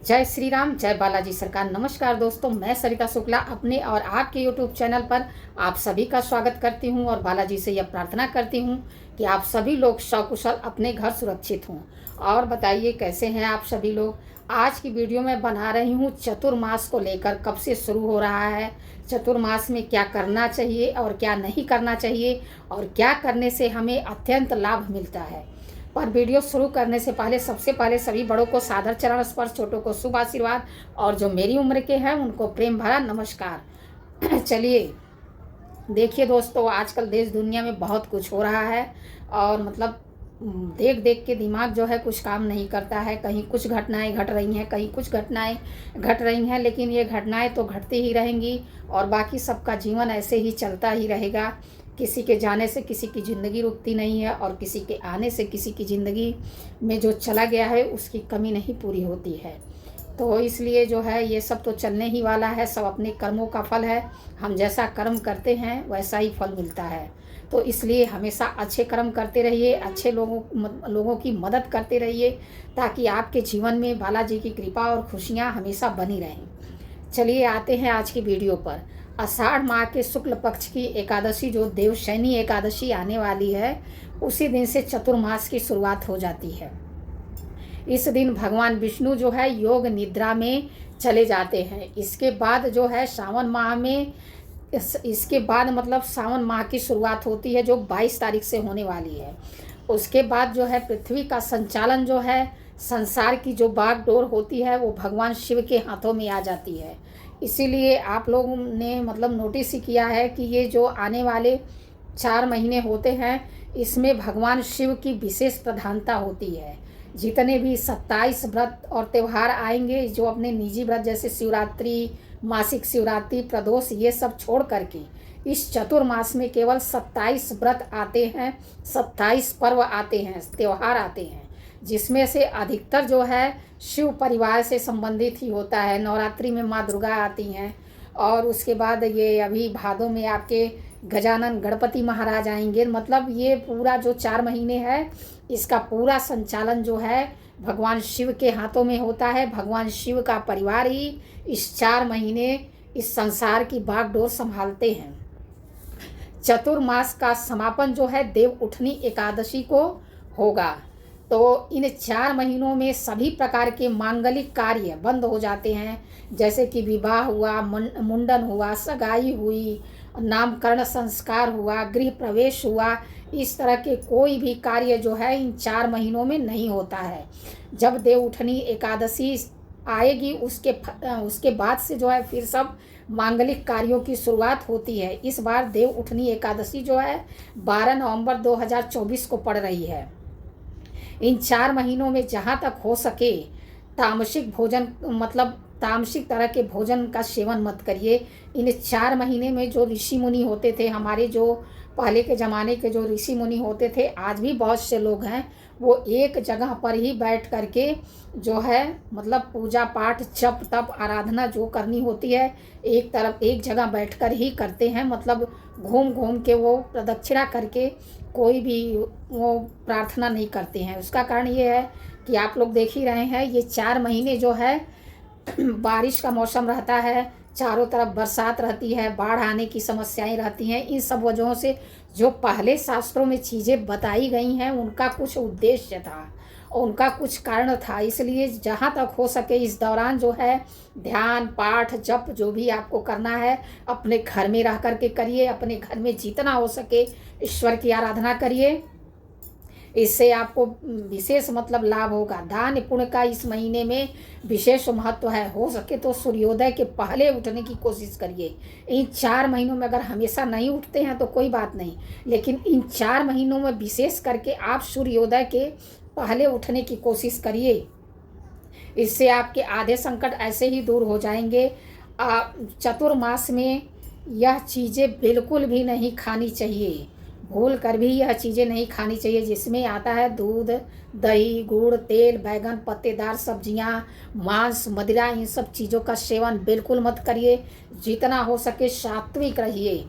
जय श्री राम, जय बालाजी सरकार। नमस्कार दोस्तों, मैं सरिता शुक्ला अपने और आपके यूट्यूब चैनल पर आप सभी का स्वागत करती हूं और बालाजी से यह प्रार्थना करती हूं कि आप सभी लोग सकुशल अपने घर सुरक्षित हों। और बताइए कैसे हैं आप सभी लोग। आज की वीडियो में बना रही हूं चतुर्मास को लेकर, कब से शुरू हो रहा है, चतुर्मास में क्या करना चाहिए और क्या नहीं करना चाहिए और क्या करने से हमें अत्यंत लाभ मिलता है। पर वीडियो शुरू करने से पहले सबसे पहले सभी बड़ों को सादर चरण स्पर्श, छोटों को शुभ आशीर्वाद और जो मेरी उम्र के हैं उनको प्रेम भरा नमस्कार। चलिए देखिए दोस्तों, आजकल देश दुनिया में बहुत कुछ हो रहा है और मतलब देख देख के दिमाग जो है कुछ काम नहीं करता है। कहीं कुछ घटनाएं घट रही हैं, कहीं कुछ घटनाएं घट रही हैं, लेकिन ये घटनाएं तो घटती ही रहेंगी और बाकी सबका जीवन ऐसे ही चलता ही रहेगा। किसी के जाने से किसी की ज़िंदगी रुकती नहीं है और किसी के आने से किसी की ज़िंदगी में जो चला गया है उसकी कमी नहीं पूरी होती है। तो इसलिए जो है ये सब तो चलने ही वाला है, सब अपने कर्मों का फल है। हम जैसा कर्म करते हैं वैसा ही फल मिलता है। तो इसलिए हमेशा अच्छे कर्म करते रहिए, अच्छे लोगों की मदद करते रहिए ताकि आपके जीवन में बालाजी की कृपा और खुशियाँ हमेशा बनी रहें। चलिए आते हैं आज की वीडियो पर। आषाढ़ माह के शुक्ल पक्ष की एकादशी जो देवशयनी एकादशी आने वाली है, उसी दिन से चतुर्मास की शुरुआत हो जाती है। इस दिन भगवान विष्णु जो है योग निद्रा में चले जाते हैं। इसके बाद जो है सावन माह में इसके बाद मतलब सावन माह की शुरुआत होती है जो 22 तारीख से होने वाली है। उसके बाद जो है पृथ्वी का संचालन जो है, संसार की जो बागडोर होती है वो भगवान शिव के हाथों में आ जाती है। इसीलिए आप लोगों ने मतलब नोटिस ही किया है कि ये जो आने वाले 4 महीने होते हैं इसमें भगवान शिव की विशेष प्रधानता होती है। जितने भी 27 व्रत और त्यौहार आएंगे, जो अपने निजी व्रत जैसे शिवरात्रि, मासिक शिवरात्रि, प्रदोष, ये सब छोड़ करके इस चतुर्मास में केवल 27 व्रत आते हैं, 27 पर्व आते हैं, त्यौहार आते हैं, जिसमें से अधिकतर जो है शिव परिवार से संबंधित ही होता है। नवरात्रि में माँ दुर्गा आती हैं और उसके बाद ये अभी भादों में आपके गजानन गणपति महाराज आएंगे। मतलब ये पूरा जो 4 महीने है इसका पूरा संचालन जो है भगवान शिव के हाथों में होता है। भगवान शिव का परिवार ही इस 4 महीने इस संसार की बागडोर संभालते हैं। चतुर्मास का समापन जो है देव उठनी एकादशी को होगा। तो इन 4 महीनों में सभी प्रकार के मांगलिक कार्य बंद हो जाते हैं, जैसे कि विवाह हुआ, मुंडन हुआ, सगाई हुई, नामकरण संस्कार हुआ, गृह प्रवेश हुआ। इस तरह के कोई भी कार्य जो है इन 4 महीनों में नहीं होता है। जब देव उठनी एकादशी आएगी उसके बाद से जो है फिर सब मांगलिक कार्यों की शुरुआत होती है। इस बार देव उठनी एकादशी जो है 12 नवंबर 2024 को पड़ रही है। इन 4 महीनों में जहाँ तक हो सके तामसिक भोजन मतलब तामसिक तरह के भोजन का सेवन मत करिए। इन 4 महीने में जो ऋषि मुनि होते थे, हमारे जो पहले के ज़माने के जो ऋषि मुनि होते थे, आज भी बहुत से लोग हैं, वो एक जगह पर ही बैठ करके जो है मतलब पूजा पाठ, जप तप, आराधना जो करनी होती है एक जगह बैठकर ही करते हैं। मतलब घूम घूम के वो प्रदक्षिणा करके कोई भी वो प्रार्थना नहीं करते हैं। उसका कारण ये है कि आप लोग देख ही रहे हैं, ये 4 महीने जो है बारिश का मौसम रहता है, चारों तरफ बरसात रहती है, बाढ़ आने की समस्याएं रहती हैं। इन सब वजहों से जो पहले शास्त्रों में चीज़ें बताई गई हैं उनका कुछ उद्देश्य था, उनका कुछ कारण था। इसलिए जहाँ तक हो सके इस दौरान जो है ध्यान, पाठ, जप जो भी आपको करना है अपने घर में रह करके करिए। अपने घर में जितना हो सके ईश्वर की आराधना करिए, इससे आपको विशेष मतलब लाभ होगा। दान पुण्य का इस महीने में विशेष महत्व है। हो सके तो सूर्योदय के पहले उठने की कोशिश करिए। इन 4 महीनों में अगर हमेशा नहीं उठते हैं तो कोई बात नहीं, लेकिन इन 4 महीनों में विशेष करके आप सूर्योदय के पहले उठने की कोशिश करिए। इससे आपके आधे संकट ऐसे ही दूर हो जाएंगे। चतुर्मास में यह चीज़ें बिल्कुल भी नहीं खानी चाहिए, भूल कर भी यह चीज़ें नहीं खानी चाहिए जिसमें आता है दूध, दही, गुड़, तेल, बैगन, पत्तेदार सब्जियां, मांस, मदिरा। इन सब चीज़ों का सेवन बिल्कुल मत करिए। जितना हो सके सात्विक रहिए।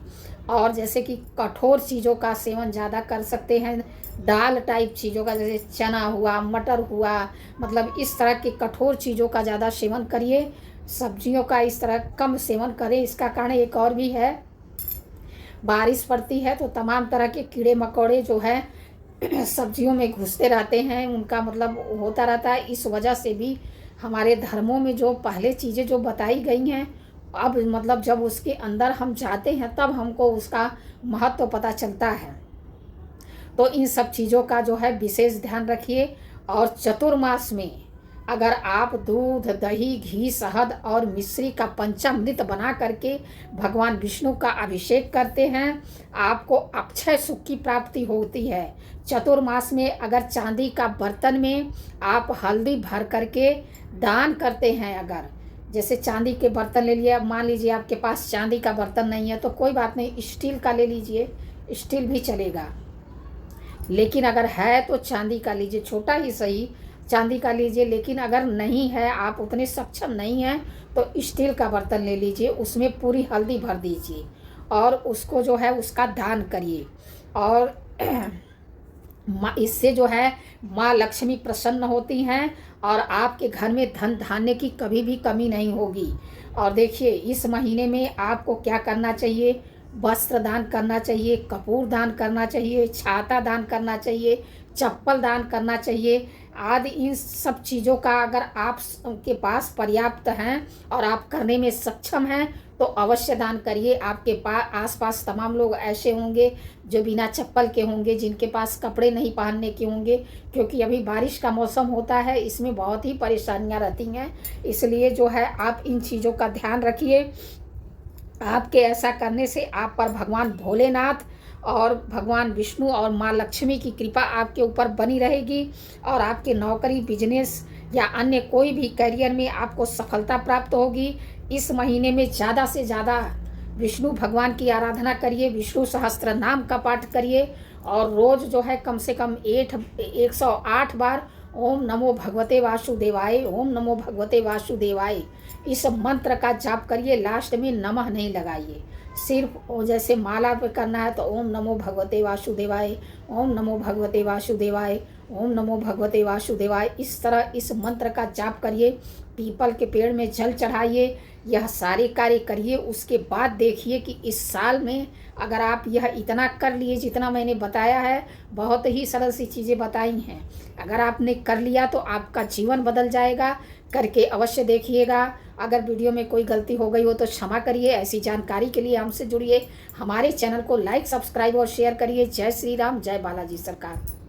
और जैसे कि कठोर चीज़ों का सेवन ज़्यादा कर सकते हैं, दाल टाइप चीज़ों का, जैसे चना हुआ, मटर हुआ, मतलब इस तरह के कठोर चीज़ों का ज़्यादा सेवन करिए। सब्जियों का इस तरह कम सेवन करें। इसका कारण एक और भी है, बारिश पड़ती है तो तमाम तरह के कीड़े मकोड़े जो है सब्जियों में घुसते रहते हैं, उनका मतलब होता रहता है। इस वजह से भी हमारे धर्मों में जो पहले चीज़ें जो बताई गई हैं, अब मतलब जब उसके अंदर हम जाते हैं तब हमको उसका महत्व पता चलता है। तो इन सब चीज़ों का जो है विशेष ध्यान रखिए। और चतुर्मास में अगर आप दूध, दही, घी, शहद और मिश्री का पंचामृत बना करके भगवान विष्णु का अभिषेक करते हैं, आपको अक्षय सुख की प्राप्ति होती है। चतुर्मास में अगर चांदी का बर्तन में आप हल्दी भर करके दान करते हैं, अगर जैसे चांदी के बर्तन ले लिए, अब मान लीजिए आपके पास चांदी का बर्तन नहीं है तो कोई बात नहीं, स्टील का ले लीजिए, स्टील भी चलेगा। लेकिन अगर है तो चांदी का लीजिए, छोटा ही सही चांदी का लीजिए। लेकिन अगर नहीं है, आप उतने सक्षम नहीं हैं, तो स्टील का बर्तन ले लीजिए, उसमें पूरी हल्दी भर दीजिए और उसको जो है उसका दान करिए। और इससे जो है माँ लक्ष्मी प्रसन्न होती हैं और आपके घर में धन धान्य की कभी भी कमी नहीं होगी। और देखिए इस महीने में आपको क्या करना चाहिए, वस्त्र दान करना चाहिए, कपूर दान करना चाहिए, छाता दान करना चाहिए, चप्पल दान करना चाहिए आदि। इन सब चीज़ों का अगर आप के पास पर्याप्त हैं और आप करने में सक्षम हैं तो अवश्य दान करिए। आपके पास आसपास तमाम लोग ऐसे होंगे जो बिना चप्पल के होंगे, जिनके पास कपड़े नहीं पहनने के होंगे, क्योंकि अभी बारिश का मौसम होता है, इसमें बहुत ही परेशानियां रहती हैं। इसलिए जो है आप इन चीज़ों का ध्यान रखिए। आपके ऐसा करने से आप पर भगवान भोलेनाथ और भगवान विष्णु और माँ लक्ष्मी की कृपा आपके ऊपर बनी रहेगी और आपके नौकरी, बिजनेस या अन्य कोई भी करियर में आपको सफलता प्राप्त होगी। इस महीने में ज़्यादा से ज़्यादा विष्णु भगवान की आराधना करिए, विष्णु सहस्त्र नाम का पाठ करिए और रोज़ जो है कम से कम 108 बार ओम नमो भगवते वासुदेवाय, ओम नमो भगवते वासुदेवाय इस मंत्र का जाप करिए। लास्ट में नमः नहीं लगाइए, सिर्फ जैसे माला पे करना है तो ओम नमो भगवते वासुदेवाय, ओम नमो भगवते वासुदेवाय, ओम नमो भगवते वासुदेवाय, इस तरह इस मंत्र का जाप करिए। पीपल के पेड़ में जल चढ़ाइए, यह सारे कार्य करिए। उसके बाद देखिए कि इस साल में अगर आप यह इतना कर लिए जितना मैंने बताया है, बहुत ही सरल सी चीज़ें बताई हैं, अगर आपने कर लिया तो आपका जीवन बदल जाएगा। करके अवश्य देखिएगा। अगर वीडियो में कोई गलती हो गई हो तो क्षमा करिए। ऐसी जानकारी के लिए हमसे जुड़िए, हमारे चैनल को लाइक, सब्सक्राइब और शेयर करिए। जय श्री राम, जय बालाजी सरकार।